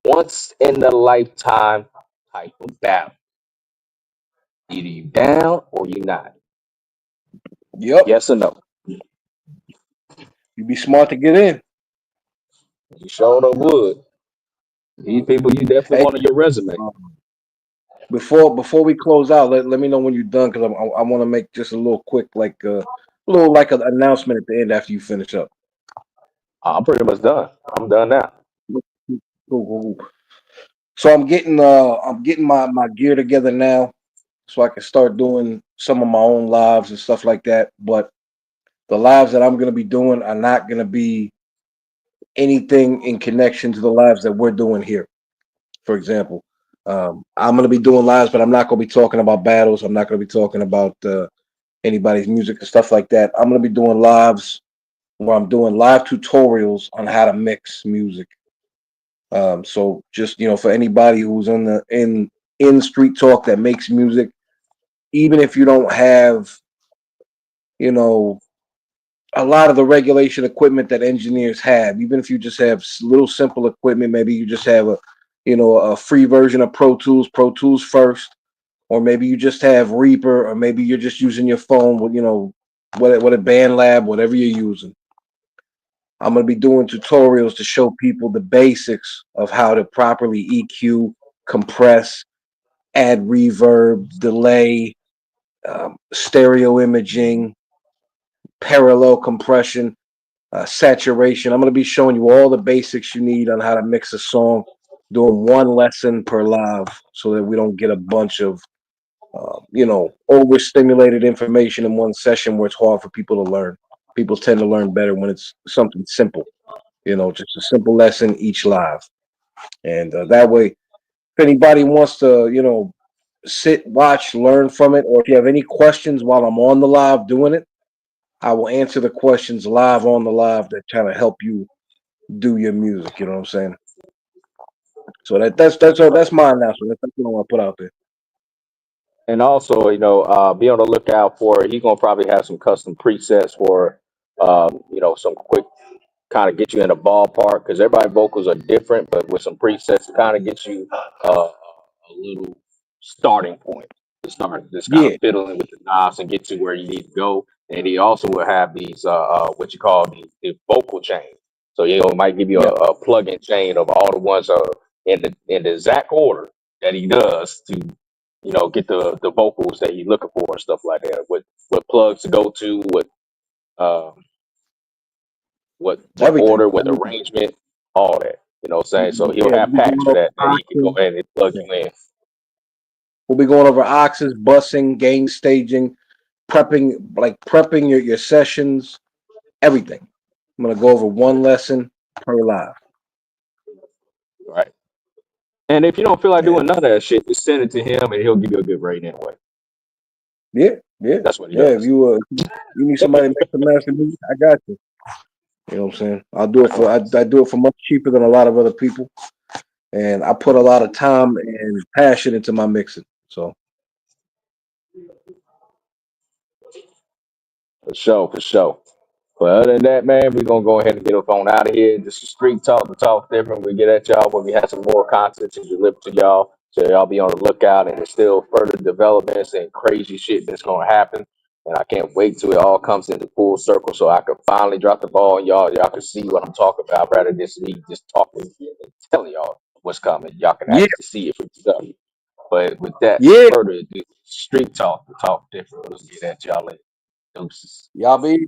Once in a lifetime type of battle. Either you down or you not. Yep. Yes or no. You be smart to get in. You showed up wood. These people you definitely Hey, want on your resume. before we close out, let me know when you're done because I want to make just a little quick little like an announcement at the end after you finish up. I'm pretty much done. I'm done now. Cool, cool, cool. So I'm getting my gear together now so I can start doing some of my own lives and stuff like that. But the lives that I'm gonna be doing are not gonna be anything in connection to the lives that we're doing here. For example, I'm gonna be doing lives, but I'm not gonna be talking about battles. I'm not gonna be talking about anybody's music and stuff like that. I'm gonna be doing lives where I'm doing live tutorials on how to mix music. So just for anybody who's in street talk that makes music, even if you don't have you know a lot of the regulation equipment that engineers have, even if you just have little simple equipment, maybe you just have a free version of Pro Tools first, or maybe you just have Reaper, or maybe you're just using your phone with what a band lab, whatever you're using. I'm going to be doing tutorials to show people the basics of how to properly EQ, compress, add reverb, delay, stereo imaging, parallel compression, saturation. I'm going to be showing you all the basics you need on how to mix a song, doing one lesson per live so that we don't get a bunch of, overstimulated information in one session where it's hard for people to learn. People tend to learn better when it's something simple, just a simple lesson each live. And that way, if anybody wants to, sit, watch, learn from it, or if you have any questions while I'm on the live doing it, I will answer the questions live on the live that kind of help you do your music. You know what I'm saying? So that's my announcement. That's what I want to put out there. And also, be on the lookout for, he's gonna probably have some custom presets for, some quick kind of get you in a ballpark because everybody vocals are different, but with some presets to kind of get you a little starting point to start just kind of Yeah, fiddling with the knobs and get to where you need to go. And he also will have these what you call the vocal chain. So might give you yeah. a plug-in chain of all the ones in the exact order that he does to get the vocals that you're looking for and stuff like that. What plugs to go to, um, what Everything, order, what everything. arrangement, all that. You know what I'm saying? So he'll Yeah, have we'll be packs going for over that he can go oxes. ahead and plug Yeah. you in. We'll be going over oxes, bussing, gain staging, prepping your sessions, everything. I'm gonna go over one lesson per live. Right. And if you don't feel like Yeah, doing none of that shit, just send it to him and he'll give you a good rate anyway. yeah, yeah, That's what he yeah. If does. you need somebody to make some master music, I got you. You know what I'm saying? I'll do it for I do it for much cheaper than a lot of other people, and I put a lot of time and passion into my mixing. So For sure, for sure. But other than that, man, we're gonna go ahead and get up on out of here. This is Street Talk, the talk different. We get at y'all when we have some more content to deliver to y'all. So y'all be on the lookout, and there's still further developments and crazy shit that's gonna happen. And I can't wait till it all comes into full circle so I can finally drop the ball and y'all can see what I'm talking about rather than just me just talking and telling y'all what's coming. Y'all can yeah, actually see it for yourself. But with that yeah, further ado, Street Talk, the talk different. We'll get at y'all later. Deuces. y'all be